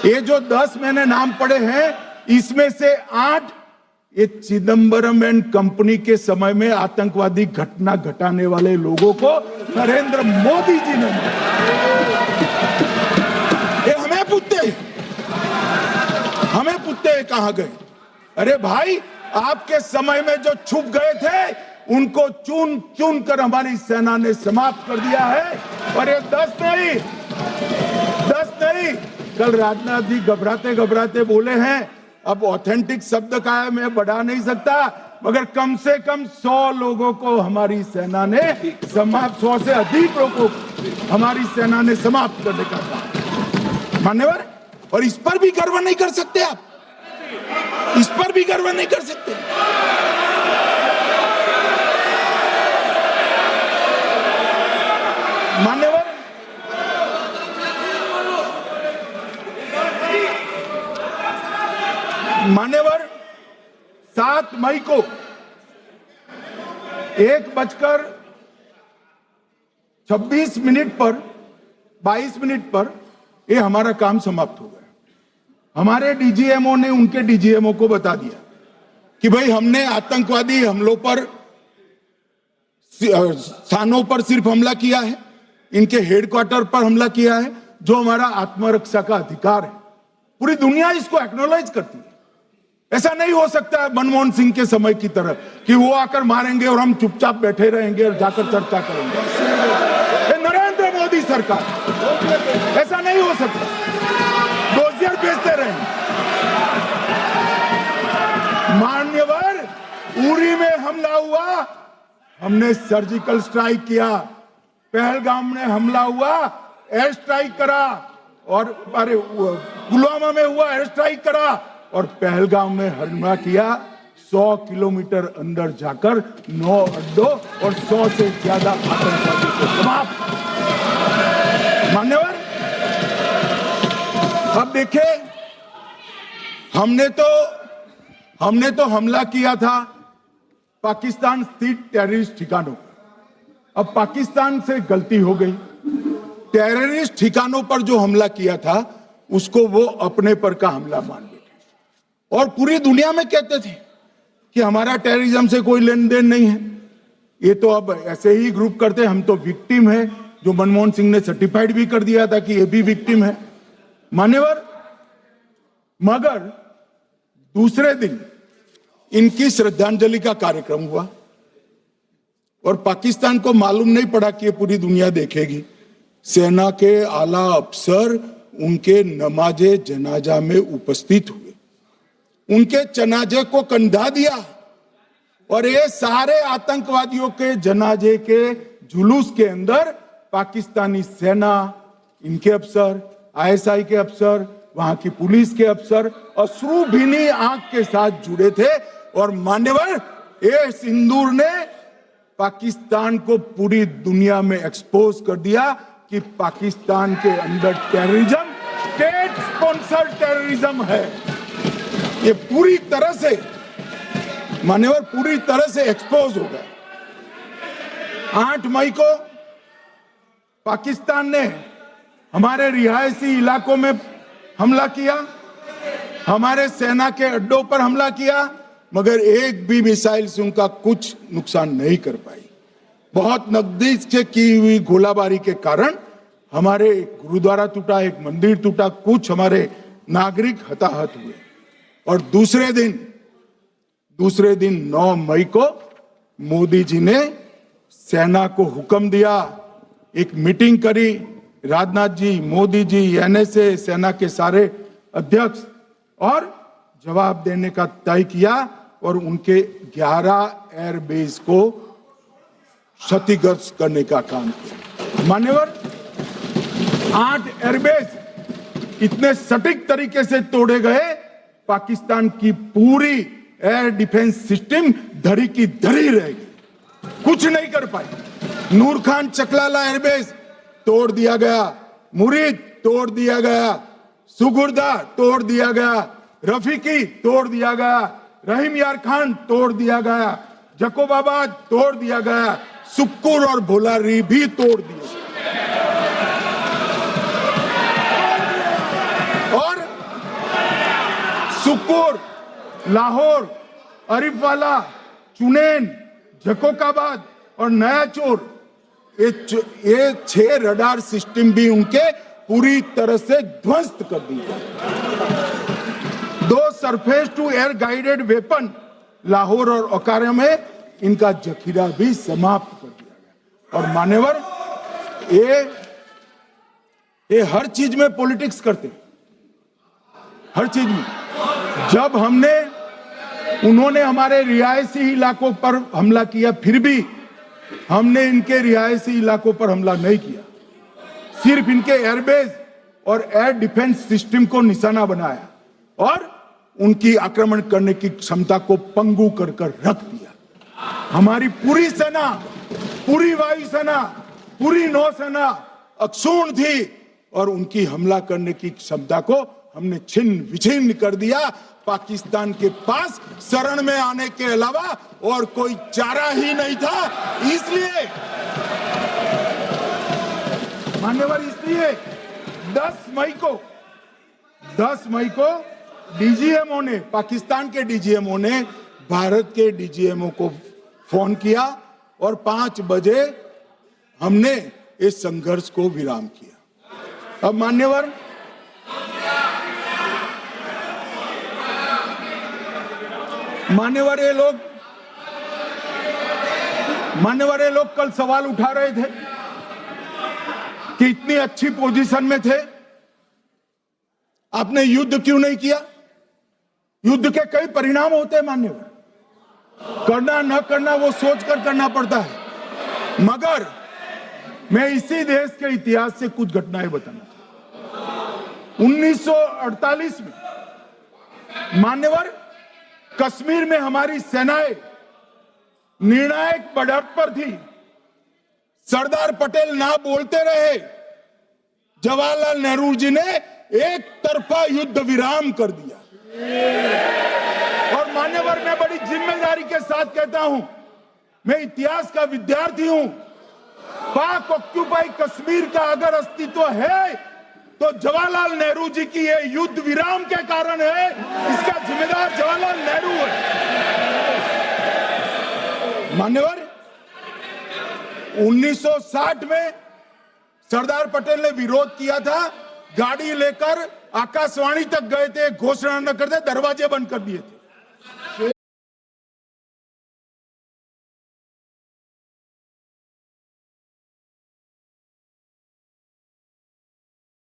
ये जो 10 मैंने नाम पढ़े हैं, इसमें से 8 ये चिदंबरम एंड कंपनी के समय में आतंकवादी घटना घटाने वाले लोगों को नरेंद्र मोदी जी ने, ये हमें पूछते कहां गए? अरे भाई, आपके समय में जो छुप गए थे उनको चुन चुन कर हमारी सेना ने समाप्त कर दिया है। और ये 10 नहीं, कल राजनाथ जी घबराते घबराते बोले हैं, अब ऑथेंटिक शब्द का है, मैं बढ़ा नहीं सकता, मगर कम से कम 100 लोगों को हमारी सेना ने समाप्त, 100 से अधिक लोगों को हमारी सेना ने समाप्त करने का कहा। मान्यवर, और इस पर भी गर्व नहीं कर सकते आप? इस पर भी गर्व नहीं कर सकते? मान्यवर, मान्यवर 7 मई को 1:26 पर 22 मिनट पर ये हमारा काम समाप्त हो गया। हमारे डीजीएमओ ने उनके डीजीएमओ को बता दिया कि भाई हमने आतंकवादी हमलों पर, स्थानों पर सिर्फ हमला किया है, इनके हेडक्वार्टर पर हमला किया है, जो हमारा आत्मरक्षा का अधिकार है। पूरी दुनिया इसको एक्नॉलेज करती है। ऐसा नहीं हो सकता है मनमोहन सिंह के समय की तरह कि वो आकर मारेंगे और हम चुपचाप बैठे रहेंगे और जाकर चर्चा करेंगे। नरेंद्र मोदी सरकार, ऐसा नहीं हो सकता। डोजियर भेजते रहेंगे। मान्यवर, उरी में हमला हुआ, हमने सर्जिकल स्ट्राइक किया। पहलगाम में हमला हुआ, एयर स्ट्राइक करा, और अरे पुलवामा में हुआ, एयर स्ट्राइक करा, और पहलगाम में हमला किया। 100 किलोमीटर अंदर जाकर 9 अड्डों और 100 से ज्यादा आतंकवादी को समाप्त। मान्यवर, अब देखिए, हमने तो हमला किया था पाकिस्तान स्थित टेररिस्ट ठिकानों पर। अब पाकिस्तान से गलती हो गई, टेररिस्ट ठिकानों पर जो हमला किया था उसको वो अपने पर का हमला मान बैठे, और पूरी दुनिया में कहते थे कि हमारा टेररिज्म से कोई लेन देन नहीं है। ये तो अब ऐसे ही ग्रुप करते, हम तो विक्टिम है, जो मनमोहन सिंह ने सर्टिफाइड भी कर दिया था कि ये भी विक्टिम है। मान्यवर, मगर दूसरे दिन इनकी श्रद्धांजलि का कार्यक्रम हुआ और पाकिस्तान को मालूम नहीं पड़ा कि ये पूरी दुनिया देखेगी। सेना के आला अफसर उनके नमाजे जनाजा में उपस्थित हुए, उनके जनाजे को कंधा दिया, और ये सारे आतंकवादियों के जनाजे के जुलूस के अंदर पाकिस्तानी सेना, इनके अफसर, आईएसआई के अफसर, वहां की पुलिस के अफसर अश्रुभीनी आंख के साथ जुड़े थे। और मान्यवर, ये सिंदूर ने पाकिस्तान को पूरी दुनिया में एक्सपोज कर दिया कि पाकिस्तान के अंदर टेररिज्म, स्टेट स्पॉन्सर्ड टेररिज्म है। ये पूरी तरह से, मान्यवर, पूरी तरह से एक्सपोज हो गया। 8 मई को पाकिस्तान ने हमारे रिहायशी इलाकों में हमला किया, हमारे सेना के अड्डों पर हमला किया, मगर एक भी मिसाइल से उनका कुछ नुकसान नहीं कर पाई। बहुत नजदीक से की हुई गोलाबारी के कारण हमारे एक गुरुद्वारा टूटा, एक मंदिर टूटा, कुछ हमारे नागरिक हताहत हुए। और दूसरे दिन 9 मई को मोदी जी ने सेना को हुक्म दिया, एक मीटिंग करी, राजनाथ जी, मोदी जी, एनएसए, सेना के सारे अध्यक्ष, और जवाब देने का तय किया, और उनके 11 एयरबेस को क्षतिग्रस्त करने का काम किया। मान्यवर, 8 एयरबेस इतने सटीक तरीके से तोड़े गए, पाकिस्तान की पूरी एयर डिफेंस सिस्टम धरी की धरी रहेगी, कुछ नहीं कर पाई। नूर खान चकलाला एयरबेस तोड़ दिया गया, मुरीद तोड़ दिया गया, सुगुर्दा तोड़ दिया गया, रफीकी तोड़ दिया गया, रहीम यार खान तोड़ दिया गया, जकोबाबाद तोड़ दिया गया, सुक्कुर और भोलारी भी तोड़ दिए। और सुकूर, लाहौर, अरिफवाला, चुनेन, झकोकाबाद और नया चोर, ये 6 रडार सिस्टम भी उनके पूरी तरह से ध्वस्त कर दिए गए। 2 surface to air guided weapon Lahore और ओकारा में इनका जखीरा भी समाप्त कर दिया गया। और मान्यवर, ये हर चीज में पॉलिटिक्स करते हैं, हर चीज में। जब उन्होंने हमारे रिहायशी इलाकों पर हमला किया, फिर भी हमने इनके रिहायशी इलाकों पर हमला नहीं किया, सिर्फ इनके एयरबेस और एयर डिफेंस सिस्टम को निशाना बनाया और उनकी आक्रमण करने की क्षमता को पंगु कर रख दिया। हमारी पूरी सेना, पूरी वायुसेना, पूरी नौसेना अक्षुण्ण थी और उनकी हमला करने की क्षमता को हमने छिन्न विछिन्न कर दिया। पाकिस्तान के पास शरण में आने के अलावा और कोई चारा ही नहीं था। इसलिए मान्यवर, इसलिए 10 मई को डीजीएमओ ने, पाकिस्तान के डीजीएमओ ने भारत के डीजीएमओ को फोन किया और 5 बजे हमने इस संघर्ष को विराम किया। अब मान्यवर, ये लोग कल सवाल उठा रहे थे कि इतनी अच्छी पोजीशन में थे, आपने युद्ध क्यों नहीं किया? युद्ध के कई परिणाम होते हैं मान्यवर, करना न करना वो सोचकर करना पड़ता है। मगर मैं इसी देश के इतिहास से कुछ घटनाएं बताना चाहता हूं। 1948 में मान्यवर, कश्मीर में हमारी सेनाएं निर्णायक बढ़त पर थी। सरदार पटेल ना बोलते रहे, जवाहरलाल नेहरू जी ने एक तरफा युद्ध विराम कर दिया। और मान्यवर, मैं बड़ी जिम्मेदारी के साथ कहता हूं, मैं इतिहास का विद्यार्थी हूं। पाक ऑक्यूपाई कश्मीर का अगर अस्तित्व है तो जवाहरलाल नेहरू जी की ये युद्ध विराम के कारण है। इसका जिम्मेदार जवाहरलाल नेहरू है। मान्यवर, 1960 में सरदार पटेल ने विरोध किया था, गाड़ी लेकर आकाशवाणी तक गए थे, घोषणा न करते दरवाजे बंद कर दिए थे।